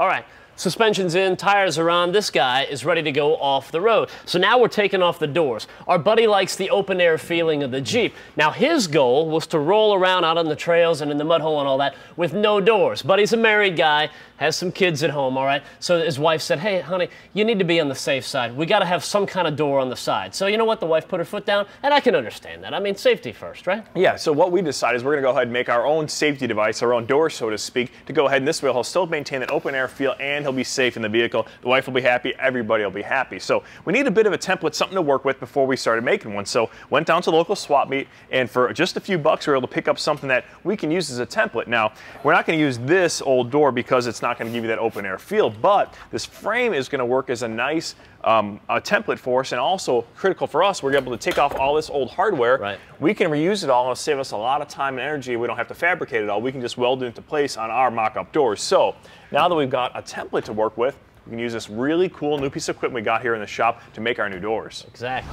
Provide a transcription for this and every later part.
All right. Suspension's in, tires are on, this guy is ready to go off the road. So now we're taking off the doors. Our buddy likes the open air feeling of the Jeep. Now his goal was to roll around out on the trails and in the mud hole and all that with no doors. Buddy's a married guy, has some kids at home, all right? So his wife said, hey, honey, you need to be on the safe side. We gotta have some kind of door on the side. So you know what, the wife put her foot down, and I can understand that. I mean, safety first, right? Yeah, so what we decided is we're gonna go ahead and make our own safety device, our own door, so to speak, to go ahead and this way he'll still maintain that open air feel and he'll be safe in the vehicle. The wife will be happy, everybody will be happy. So we need a bit of a template, something to work with before we started making one. So went down to the local swap meet, and for just a few bucks we were able to pick up something that we can use as a template. Now, we're not gonna use this old door because it's not gonna give you that open air feel, but this frame is gonna work as a nice a template for us, and also critical for us, we're able to take off all this old hardware. Right. We can reuse it all, and it'll save us a lot of time and energy. We don't have to fabricate it all. We can just weld it into place on our mock-up doors. So now that we've got a template to work with, we can use this really cool new piece of equipment we got here in the shop to make our new doors. Exactly.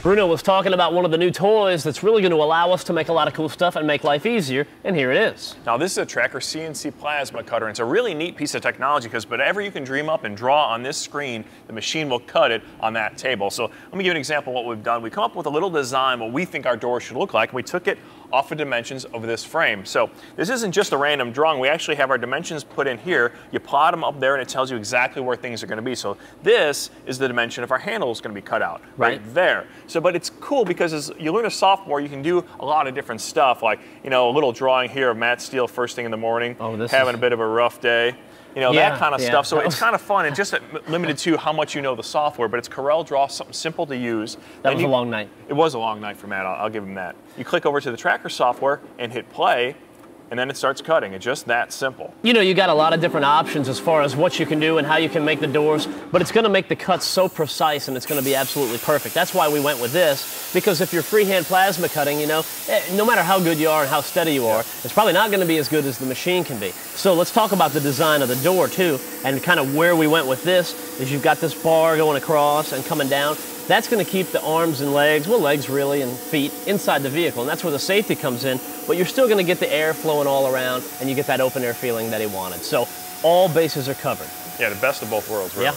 Bruno was talking about one of the new toys that's really going to allow us to make a lot of cool stuff and make life easier, and here it is. Now this is a Tracker CNC Plasma Cutter, and it's a really neat piece of technology because whatever you can dream up and draw on this screen, the machine will cut it on that table. So let me give you an example of what we've done. We come up with a little design, what we think our door should look like, and we took it off the dimensions of this frame. So this isn't just a random drawing. We actually have our dimensions put in here. You plot them up there and it tells you exactly where things are going to be. So this is the dimension of our handle is going to be cut out right there. So, but it's cool because as you learn a software, you can do a lot of different stuff, like, you know, a little drawing here of Matt Steele first thing in the morning, having a bit of a rough day. You know, that kind of stuff. So it's kind of fun, and just limited to how much you know the software, but it's Corel Draw, something simple to use. That was a long night. It was a long night for Matt, I'll give him that. You click over to the Tracker software and hit play, and then it starts cutting. It's just that simple. You know, you got a lot of different options as far as what you can do and how you can make the doors, but it's going to make the cuts so precise and it's going to be absolutely perfect. That's why we went with this, because if you're freehand plasma cutting, you know, no matter how good you are and how steady you are, it's probably not going to be as good as the machine can be. So let's talk about the design of the door too, and kind of where we went with this is you've got this bar going across and coming down. That's going to keep the arms and legs, well, legs really, and feet inside the vehicle, and that's where the safety comes in, but you're still going to get the air flowing all around, and you get that open air feeling that he wanted. So all bases are covered. Yeah, the best of both worlds, really. Yeah.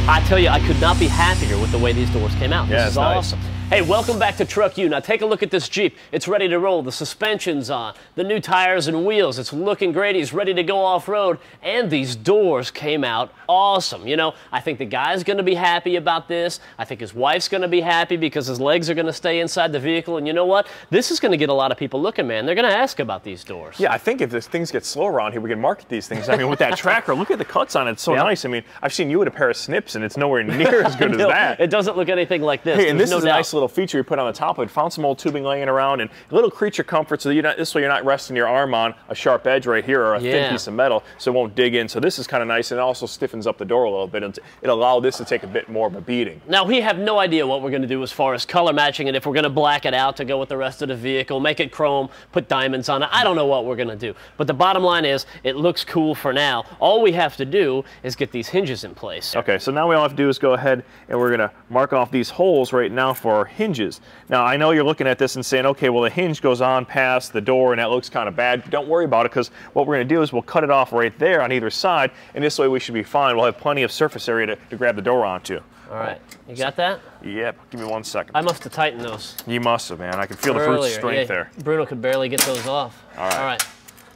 I tell you, I could not be happier with the way these doors came out. This is awesome. Hey, welcome back to TruckU. Now take a look at this Jeep. It's ready to roll. The suspension's on, the new tires and wheels. It's looking great. He's ready to go off-road. And these doors came out awesome. You know, I think the guy's going to be happy about this. I think his wife's going to be happy because his legs are going to stay inside the vehicle. And you know what? This is going to get a lot of people looking, man. They're going to ask about these doors. Yeah, I think if things get slow around here, we can market these things. I mean, with that Tracker, look at the cuts on it. It's so nice. I mean, I've seen you with a pair of snips, and it's nowhere near as good as that. It doesn't look anything like this. Hey, and this is a nice little feature we put on the top of it. Found some old tubing laying around, and a little creature comfort, so that this way you're not resting your arm on a sharp edge right here or a thin piece of metal, so it won't dig in. So this is kind of nice, and it also stiffens up the door a little bit. It'll allow this to take a bit more of a beating. Now, we have no idea what we're going to do as far as color matching it, if we're going to black it out to go with the rest of the vehicle, make it chrome, put diamonds on it. I don't know what we're going to do. But the bottom line is, it looks cool for now. All we have to do is get these hinges in place. Okay, so now all we have to do is go ahead and we're going to mark off these holes right now for our hinges. Now, I know you're looking at this and saying, okay, well, the hinge goes on past the door and that looks kind of bad. Don't worry about it, because what we're going to do is we'll cut it off right there on either side, and this way we should be fine. We'll have plenty of surface area to grab the door onto. All right, you got that? Yep, give me 1 second. I must have tightened those. You must have, man. I can feel the fruit strength there. Bruno could barely get those off. All right. All right,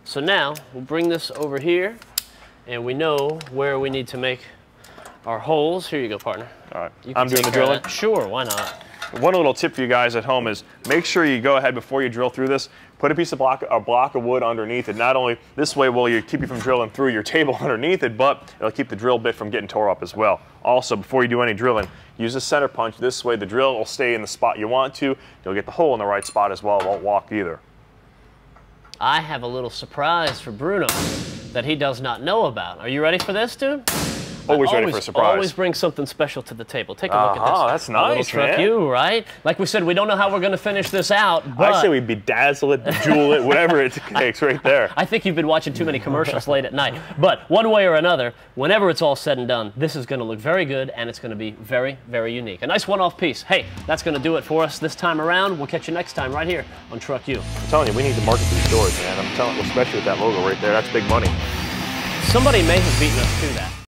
so now we'll bring this over here, and we know where we need to make our holes. Here you go, partner. All right, I'm doing the drilling? Sure, why not? One little tip for you guys at home is make sure you go ahead before you drill through this, put a block of wood underneath it. Not only this way will you keep you from drilling through your table underneath it, but it'll keep the drill bit from getting tore up as well. Also, before you do any drilling, use a center punch. This way the drill will stay in the spot you want to. You'll get the hole in the right spot as well. It won't walk either. I have a little surprise for Bruno that he does not know about. Are you ready for this, dude? Always ready for a surprise. Always bring something special to the table. Take a look at this. Oh, that's nice, man. TruckU, right? Like we said, we don't know how we're going to finish this out, but I say we bedazzle it, bejewel it, whatever it takes right there. I think you've been watching too many commercials late at night. But one way or another, whenever it's all said and done, this is going to look very good, and it's going to be very, very unique. A nice one-off piece. Hey, that's going to do it for us this time around. We'll catch you next time right here on TruckU. I'm telling you, we need to market these doors, man. I'm telling you, especially with that logo right there, that's big money. Somebody may have beaten us to that.